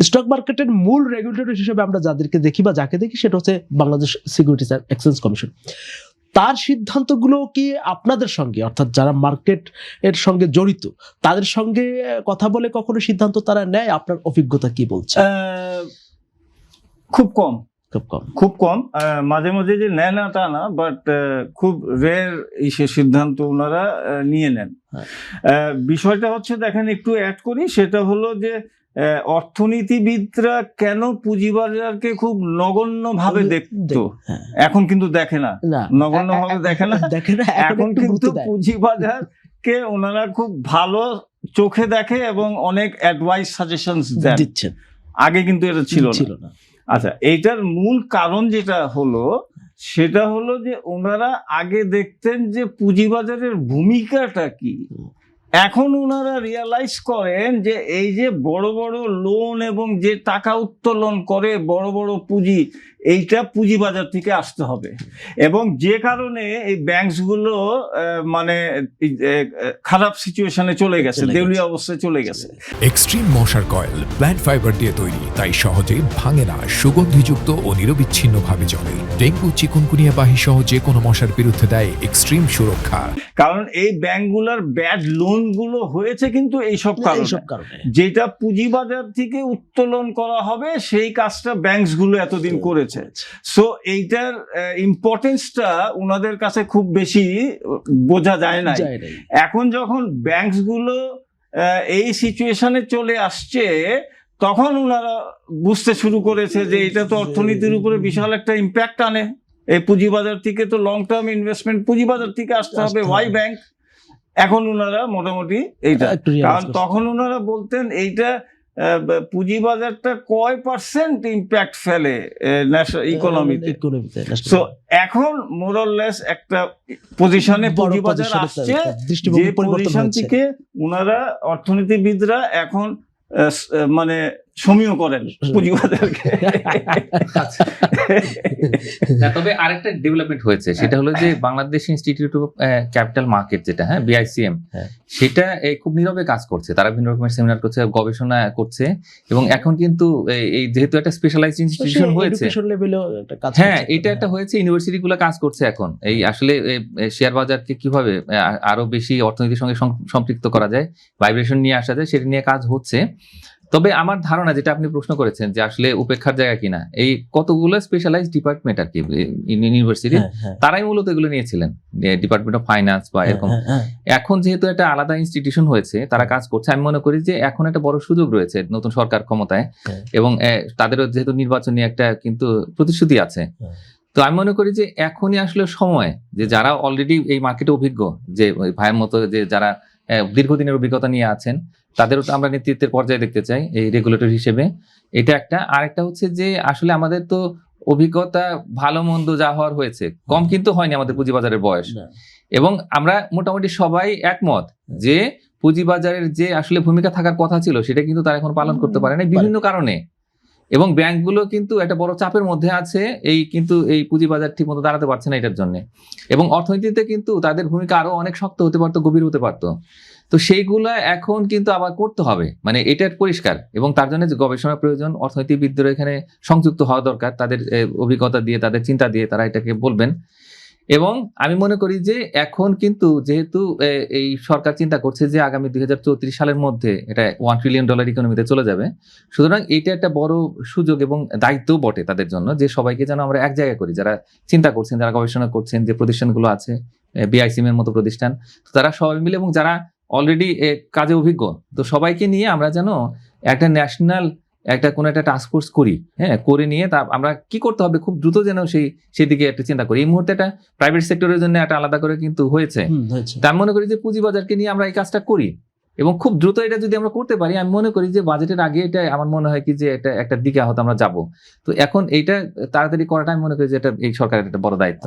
Stock মার্কেটের মূল regulator হিসেবে আমরা যাদেরকে দেখি বা যাকে দেখি সেটা হচ্ছে Bangladesh securities and exchange commission. তার সিদ্ধান্তগুলো কি আপনাদের সঙ্গে, অর্থাৎ যারা মার্কেট এর সঙ্গে জড়িত তাদের সঙ্গে কথা বলে কখনো সিদ্ধান্ত তারা নেয়? আপনার অভিজ্ঞতা কি বলছে? খুব কম। মাঝে মাঝে যে নেয় না তা না, বাট খুব রেয়ার এই সিদ্ধান্ত ওনারা নিয়ে নেন। বিষয়টা হচ্ছে, দেখেন একটু অ্যাড করি, সেটা হলো যে অর্থনীতিবিদরা কেন পুঁজিবাজারকে খুব নগণ্য ভাবে দেখতো, এখন কিন্তু দেখে না, নগণ্য ভাবে দেখে না। এখন কিন্তু পুঁজিবাজারকে ওনারা খুব ভালো চোখে দেখে এবং অনেক অ্যাডভাইস সাজেশনস দিচ্ছেন। আগে কিন্তু এটা ছিল না। আচ্ছা, এইটার মূল কারণ যেটা হলো সেটা হলো যে ওনারা আগে দেখতেন যে পুঁজিবাজারের ভূমিকাটা কি। এখন ওনারা রিয়ালাইজ করেন যে এই যে বড় বড় লোন এবং যে টাকা উত্তোলন করে বড় বড় পুঁজি, এইটা পুঁজিবাজার থেকে আসতে হবে, এবং যে কারণে এই ব্যাংকসগুলো মানে খারাপ সিচুয়েশনে চলে গেছে, দেউলিয়া অবস্থায় চলে গেছে। এক্সট্রিম মশার কয়েল প্ল্যান্ট ফাইবার দিয়ে তৈরি, তাই সহজে ভাঙে না, সুগন্ধিযুক্ত ও নিরবিচ্ছিন্নভাবে জ্বলে। ডেঙ্গু, চিকুনগুনিয়া বাহি সহ যে কোনো মশার বিরুদ্ধে দেয় এক্সট্রিম সুরক্ষা। কারণ এই ব্যাংকগুলোর ব্যাড লোন গুলো হয়েছে কিন্তু এইসব কারণে, যেটা পুঁজিবাজার থেকে উত্তোলন করা হবে সেই কাজটা ব্যাংকস গুলো এতদিন করেছে। সো এইটার ইম্পর্টেন্সটা ওনাদের কাছে খুব বেশি বোঝা যায় না। এখন যখন ব্যাংকস গুলো এই সিচুয়েশনে চলে আসছে, তখন ওনারা বুঝতে শুরু করেছে যে এটা তো অর্থনীতির উপরে বিশাল একটা ইম্প্যাক্ট আনে। এই পুঁজিবাজার থেকে তো লং টার্ম ইনভেস্টমেন্ট পুঁজিবাজার থেকে আসতে হবে, ওয়াই ব্যাংক। এখন ওনারা মোটামুটি এইটা, কারণ তখন ওনারা বলতেন এইটা পুঁজিবাজারটা কয় পার্সেন্ট ইম্প্যাক্ট ফেলে ন্যাশনাল ইকোনমিতে। সো এখন মোরলেস একটা পজিশনে পুঁজিবাজার আসছে, যে পজিশন থেকে ওনারা অর্থনীতিবিদরা এখন মানে সমীহ করেন পুঁজিবাজারকে। তবে আরেকটা ডেভেলপমেন্ট হয়েছে, সেটা হলো যে Bangladesh institute of capital market, যেটা BICM, সেটা খুব নীরবে কাজ করছে। তারা বিভিন্ন রকমের সেমিনার করছে, গবেষণা করছে, এবং এখন কিন্তু এই যেহেতু একটা স্পেশালাইজড ইনস্টিটিউশন হয়েছে, হ্যাঁ, এটা একটা হয়েছে, ইউনিভার্সিটি গুলো কাজ করছে এখন এই আসলে শেয়ার বাজারকে কিভাবে আরো বেশি অর্থনীতির সঙ্গে সম্পৃক্ত করা যায়, ভাইব্রেশন নিয়ে আসা যায়, সেটা নিয়ে কাজ হচ্ছে। তবে আমার ধারণা, যেটা আপনি প্রশ্ন করেছেন যে আসলে উপেক্ষার জায়গা কিনা, এই কতগুলো স্পেশালাইজড ডিপার্টমেন্ট আর কি ইউনিভার্সিটি, তারাই মূলত এগুলো নিয়েছিলেন, ডিপার্টমেন্ট অফ ফাইন্যান্স বা এরকম। এখন যেহেতু একটা আলাদা ইনস্টিটিউশন হয়েছে, তারা কাজ করছে, আমি মনে করি যে এখন একটা বড় সুযোগ রয়েছে নতুন সরকার ক্ষমতায়, এবং তাদেরও যেহেতু নির্বাচনী একটা কিন্তু প্রতিশ্রুতি আছে। তো আমি মনে করি যে এখনই আসলে সময়, যে যারা অলরেডি এই মার্কেটে অভিজ্ঞ, যে ভাইয়ের মতো যে যারা দীর্ঘদিনের অভিজ্ঞতা নিয়ে আছেন, তাদেরও তো আমরা নেতৃত্বের পর্যায়ে দেখতে চাই এই রেগুলেটর হিসেবে। এটা একটা। আরেকটা হচ্ছে যে আসলে আমাদের তো অভিজ্ঞতা ভালো মন্দ যা হওয়ার হয়েছে, কম কিন্তু হয়নি আমাদের পুঁজিবাজারের বয়স, এবং আমরা মোটামুটি সবাই একমত যে পুঁজিবাজারের যে আসলে ভূমিকা থাকার কথা ছিল সেটা কিন্তু তারা এখন পালন করতে পারে না বিভিন্ন কারণে, এবং ব্যাংকগুলো কিন্তু একটা বড় চাপের মধ্যে আছে, কিন্তু এই পুঁজিবাজার ঠিক মতো দাঁড়াতে পারছে না এটার জন্য, এবং অর্থনীতিতে কিন্তু তাদের ভূমিকা আরো অনেক শক্ত হতে পারতো, গভীর হতে পারতো। তো সেইগুলা এখন কিন্তু আবার করতে হবে, মানে এটা পরিষ্কার, এবং তার জন্য যে গবেষণা প্রয়োজন, অর্থনীতিবিদদের এখানে সংযুক্ত হওয়া দরকার, তাদের অভিজ্ঞতা দিয়ে, তাদের চিন্তা দিয়ে তারা এটাকে বলবেন। এবং আমি মনে করি যে এখন কিন্তু যেহেতু এই সরকার চিন্তা করছে যে আগামী 2034 সালের মধ্যে এটা $1 ট্রিলিয়ন ইকোনমিতে চলে যাবে, সুতরাং এটা একটা বড় সুযোগ এবং দায়িত্ব বটে তাদের জন্য, যে সবাইকে যেন আমরা এক জায়গায় করি, যারা চিন্তা করছেন, যারা গবেষণা করছেন, যে প্রতিষ্ঠানগুলো আছে BICM এর মতো প্রতিষ্ঠান, তারা সবাই মিলে এবং যারা অলরেডি কাজে অভিজ্ঞ, তো সবাইকে নিয়ে আমরা যেন একটা ন্যাশনাল কোনো একটা টাস্ক ফোর্স করি, হ্যাঁ, করে নিয়ে তা আমরা কি করতে হবে খুব দ্রুত যেন সেদিকে একটা চিন্তা করি। এই মুহূর্তে এটা প্রাইভেট সেক্টরের জন্য একটা আলাদা করে কিন্তু হয়েছে, তা আমি মনে করি যে পুঁজিবাজারকে নিয়ে আমরা এই কাজটা করি, এবং খুব দ্রুত এটা যদি আমরা করতে পারি, আমি মনে করি যে বাজেটের আগে এটা আমার মনে হয় কি যে এটা একটা দিকে হয়তো আমরা যাবো। তো এখন এইটা তাড়াতাড়ি করাটা আমি মনে করি যে এটা এই সরকারের একটা বড় দায়িত্ব।